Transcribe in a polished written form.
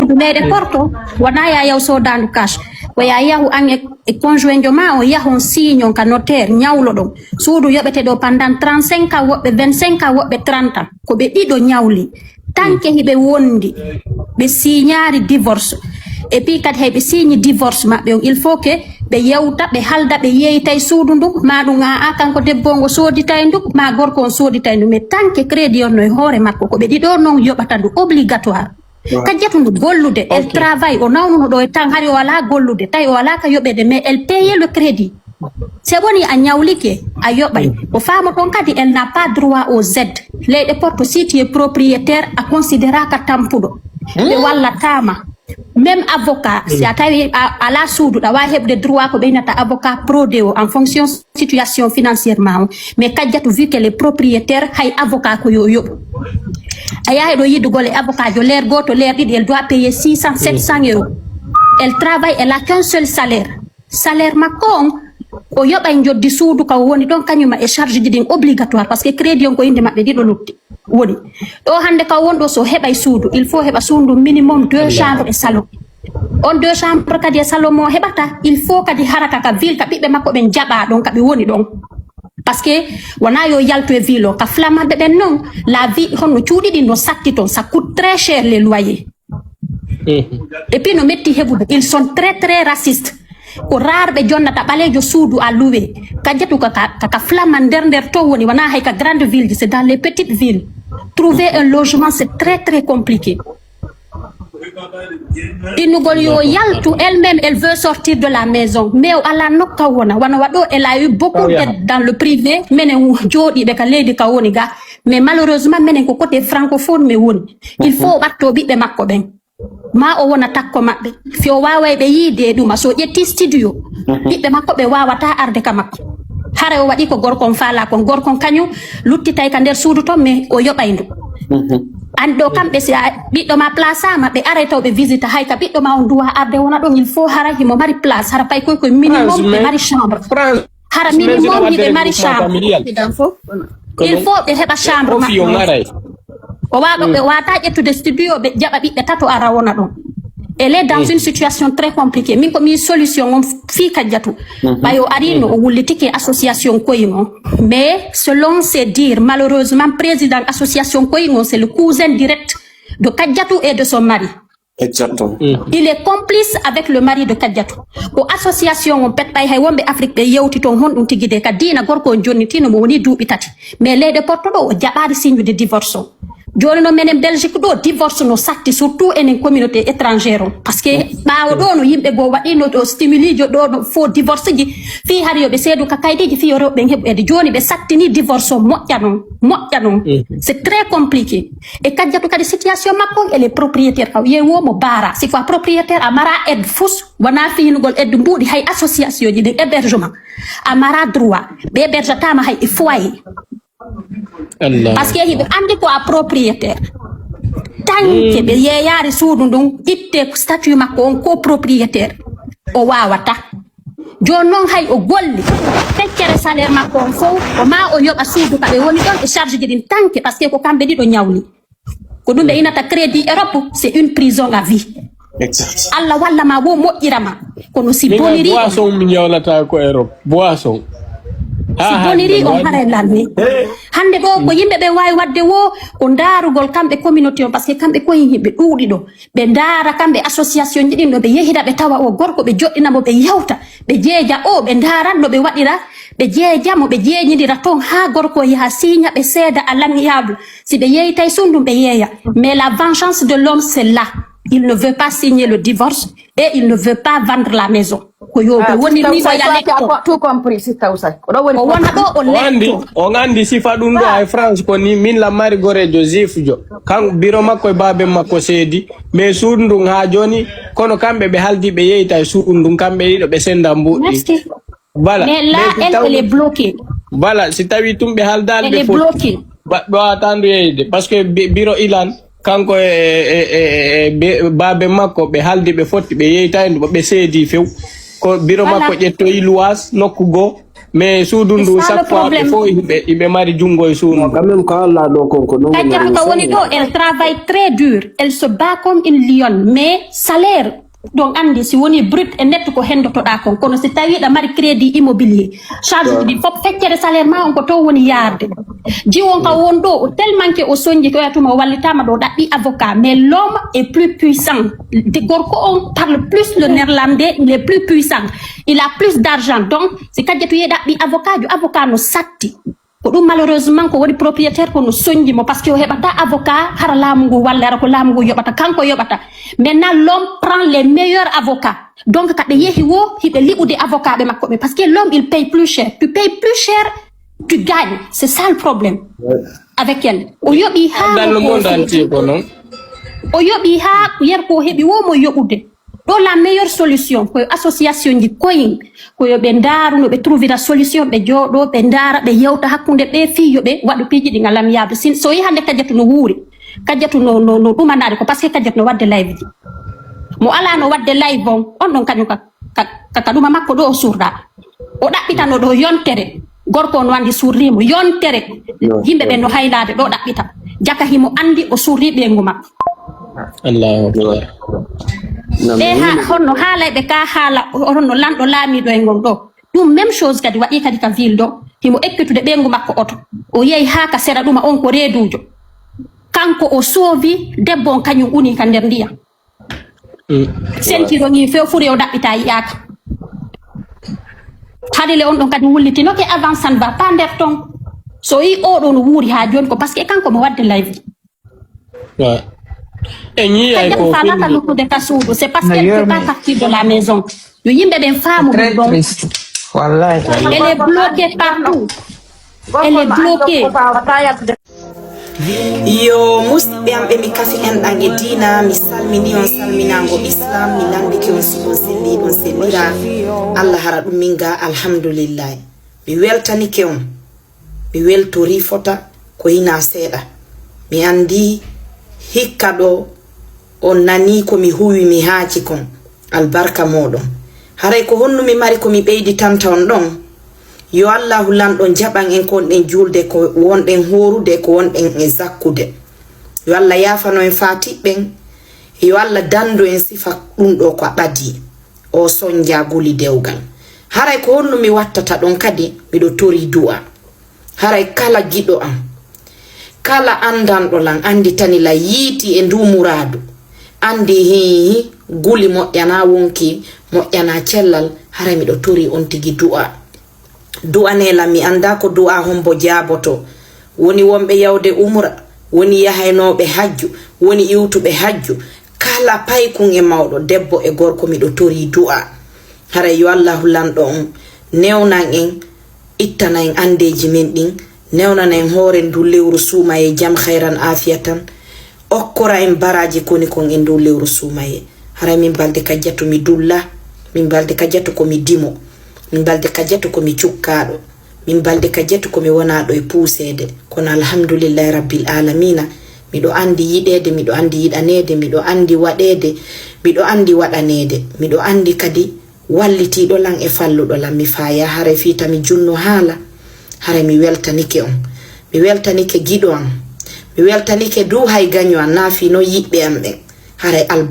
leyɗe porto wona ya yaw sodandu cash ko ya yahu an e conjoint jo ma o yahon signon ka notaire ñawlo ɗon suudu yoɓete ɗo pendant 35 ans woɓɓe 25 ans woɓɓe 30 ans ko ɓe ɗiɗo ñawli tanke hiɓe wondi ɓe signari divorce et puis kadi hay ɓe signe divorce maɓɓe on il faut que ɓe yewta ɓe halda ɓe yeytay suudu ndu ma ɗum a kanko debbo ngo soditay ndu ma gorko on soditay ndu mais tanke crédit on no e hoore makko ko ɓe ɗiɗo noon yoɓata ndu obligatoire kajjatu ndu gollude elle travaille o nawnuno ɗo e tan hari o wala gollude tawi o wala ka yoɓede mais elle paye le crédit se woni a ñawlike a yoɓay ko faamo toon kadi elle n'a pas droit aux aides leyɗe porto si tu es propriétaire a considéra ka tampuɗo ɓe wallatama même avocat si a tawi ala suuduɗa wawi heɓde droit ko ɓeynata avocat prodé o en fonction situation financièrement o mais kajjatu vu qu'elle est propriétaire hay avocat ko yo yoɓu a yahi ɗo yiddugol e avocat jo leer goto leer ɗiɗi elle doit payer 600 700 euros elle travaille elle a qu'un seul salaire makko on o yoɓay joddi suudu ka woni ɗon kañuma e charge ji ɗin obligatoire par ce que crédit on ko inde maɓɓe ɗiɗo lutti woni ɗo hande ka wonɗo so heɓay suudu il faut heɓa suudu minimum 2 chambres e salon on 2 chambres kadi e salon mo heɓata il faut kadi haraka ka ville ka ɓiɓɓe makko ɓen jaɓa ɗon kaɓe woni ɗon par ce que wona yo yaltu e ville o ka flamanɓe ɓen noon la vie honno cuuɗi ɗin no satti toon ça coûte très cher les loyers et puis no metti heɓude ils sont très très racistes ko rare ɓe jonnata ɓalejo suudu a loué kajjatu kaka flaman nder to woni wona hay ka grande ville ji c'est dans les petites villes trouver un logement c'est très très compliqué innugol yo yaltu elle-même elle veut sortir de la maison mais o ala nokka wona waɗo elle a eu beaucoup d'aide dans le privé minen jooɗiɓe ka leydi ka woni ga mais malheureusement minen ko côté francophone mais woni il faut ɓatto ɓiɓɓe makko ɓen ma o wona takko maɓɓe fi o waway ɓe yiide ɗuma so ƴetti studio ɓiɓɓe makko ɓe wawata arde ka makko hare o waɗi ko gorkon faala kon gorkon kañum luttitay ka nder suudu ton mais o yoɓay ndu an ɗo kamɓe si ɓiɗɗo ma place ama ɓe aray taw ɓe visite hay ka ɓiɗɗo ma on duwa arde wona ɗon il faut hara himo mari place hara pay koye minimum ɓe mari chambre hara minimum hiɓe mari chambre il faut ɓe heɓa chambre maɓɓe o waɗo ɓe wata ƴettude studio ɓe jaɓa ɓiɓɓe tato ara wona ɗon elle est dans une situation très compliquée min komi solution on fi kajjatu ɓayo arino o wullitike association koyin on mais selon ses dires malheureusement président association koyin on c'est le cousin direct de Kajjatu et de son mari. Exactement. Il est complice avec le mari de Kajjatu ko association on pet ɓay hay wonɓe Afrique ɓe yewti toon honɗum tigi de ka dina gorko on jonnitino mo woni duuɓi tati mais leyɗe porto ɗo o jaɓari signe de divorce o joni no menen Belgique ɗo divorce no satti surtout enen communauté étrangère on par ce que ɓawo ɗo no yimɓe goo waɗino ɗo stimuli jo ɗo no faux divorce ji fi har yoɓe seedu ka kaydiji fi yo rewɓe heɓede joni ɓe sattini divorce o moƴƴa noon c'est très compliqué e Kajjatu kadi situation makko elle est propriétaire kaw yewomo baara si fois propriétaire a mara aide fus wona finugol aide mbuuɗi hay association ji ɗin hébergement a mara droit ɓe hébergetama hay e foyer parce que hiɓe andi ko a propriétaire tanke ɓe yeeyari suudu ndun itte statut makko on ko propriétaire o wawata joni noon hay o golli feccere salaire makko on fof o ma o yoɓa suudu kaɓe woni ɗon e charge ji ɗin tanke par ce que ko kamɓe ɗiɗo ñawli ko ɗum ɓe inata crédit Europe c'est une prison à vie. Exact. Allah walla ma wo moƴƴirama kono si boniri boisson mi ñawlata ko Europe boisson si boniri on hara lanni hande ɗo ko yimɓe ɓe wawi wadde wo ko darugol kamɓe communauté on par ce que kamɓe koye yimɓe ɗuuɗi ɗo ɓe daara kamɓe association ji ɗin ɗo ɓe yehira ɓe tawa o gorko ɓe joɗɗinamo ɓe yawta ɓe jeeja o ɓe daran no ɓe waɗira ɓe jeejamo ɓe jeeñidira toon ha gorko yaha signa ɓe seeda à l'amiable si ɓe yeeytay sundum ɓe yeeya mais la vengeance de l'homme c'est là il ne veut pas signer le divorce et il ne veut pas vendre la maison ko yo ɓe woni ni ko yaletto tout compris si tawsay o wona ɗo o letto on andi sifa ɗum ɗo e France ko ni min la mari gorejo Jif jo kan biro makko e babe makko seedi mais suudu ndun ha joni kono kamɓe ɓe haldi ɓe yeyta e suudu ndun kamɓe ɗiɗo ɓe senda mbuɗɗi voilà mais là elle est bloquée voilà si tawi tum ɓe haldali ɓe bloquée ɓe watandu yeyde par ce que biro Ilan kanko babe makko ɓe haldi ɓe fotti ɓe yeytaydu ɓe seedi few ko biro makko ƴettoyi luwas nokku goo mais suudundu chaque fois il faut ibe mari jungo e suudu quand même quand la do ko non elle travaille très dur, elle se bat comme une lionne, mais salaire donc andi si woni brut et net ko hendotoɗa kon kono si tawi ɗa mari crédit immobilier charge ɗi fof feccere salaire ma on ko to woni yarde jiwon ka won ɗo tellement que o soñji ko yatuma o wallitama ɗo ɗaɓɓi avocat, mais l'homme est plus puissant de gorko on parle plus le néerlandais, il est plus puissant, il a plus d'argent, donc si kadjatu ye ɗaɓɓi avocat no satti ko ɗum malheureusement ko woni propriétaire ko no soñji mo parce que o heɓata avocat hara laamu ngu walla ara ko laamu ngu yoɓata kanko yoɓata. Maintenant l'homme prend les meilleurs avocats, donc kaɓe yehi wo hiɓe liɓude avocat ɓe makko ɓe parce que l'homme il paye plus cher, tu payes plus cher tu gagnes, c'est ça le problème avec elle. O yoɓi ha dans le monde entier ko non o yoɓi ha yer ko heɓi wo mo yoɓude ɗo la meilleure solution koye association ji koyin koyo ɓe ndaaru no ɓe trouvira solution ɓe jooɗo ɓe ndaara ɓe yewta hakkunde ɓe fiyo ɓe waɗu piiji ɗi ngalam yaabde so yi hande kadiatu no wuuri kadiatu no ɗumanade ko par ce que kadiatu no wadde live ji mo ala no wadde live on ɗon kañum ka ɗuma makko ɗo o surɗa o ɗaɓɓitano ɗo yontere gorko on wandi surrimo yontere yimɓe ɓe no haylade ɗo ɗaɓɓita jaka himo andi o surri ɓengu makko Allahu akbar ɓe ha honno haalayɓe ka haala honno lanɗo laamiɗo e ngon ɗo ɗum même chose kadi waɗi kadi ka ville ɗo himo ekkitude ɓengu makko oto o yehi ha ka sera ɗuma on ko reedujo kanko o soovi debbo on kañum uni ka nder ndiyam sentiroŋi few furi o ɗaɓɓita yiyaka haɗile on ɗon kadi wullitinoke avant ça ne va pas nder ton so yi oɗo no wuuri ha joni ko par ce que kanko mo wadde live c'est parce qu'elle ne fait pas partie de la maison. Elle est bloquée partout. Elle est bloquée. Yo musidɓe am ɓe mi kasi enɗan e dina mi salmini on salminago islam mi landike on sigon selli on sellira Allah hara ɗum min ga alhamdulillah mi weltanike on mi weltori fota ko hina seeɗa mi andi hikka ɗo on nani ko mi huwi mi haaci kon albarka moɗon haray ko honnu mi mari ko mi ɓeydi tanta on ɗon yo allahu lanɗon jaɓan en ko wonɗen julde ko wonɗen horude ko wonɗen e zakkude yo allah yafano en fatiɓɓen yo allah dando en sifa ɗum ɗo ko ɓadi o sonja guli dewgal haray ko honnu mi wattata ɗon kadi miɗo tori du'a haray kala giɗo am kala andanɗo lan andi tani la yiiti e ndu muradu andi hi guli moƴƴana wonki moƴƴana cellal haray miɗo tori on tigi du'a nela mi anda ko du'a hombo jaboto woni wonɓe yawde umra woni yahaynoɓe hajju woni iwtuɓe hajju kala paykun e mawɗo debbo e gorko miɗo tori du'a haray yo allahu lanɗo on newnan en ittana en andeji men ɗin newnan en hoore ndu lewru suumaye jam khairan afiyatan okkora en baraji koni kon e ndu lewru suumaye haray min balde kajjatu mi dulla min balde kajjatu ko mi dimo min balde kajjatu ko mi cukkaɗo min balde kajjatu ko mi wonaɗo e puusede kono alhamdulillahi rabbil alamina miɗo andi yiɗede miɗo andi yiɗanede miɗo andi waɗede miɗo andi waɗanede miɗo andi kadi wallitiɗo lan e falluɗo lan mi faya haray fita mi junno haala haray mi weltanike on mi weltanike giɗo am mi weltanike du hay gaño an naafi no yiɓɓe am ɓen haray alba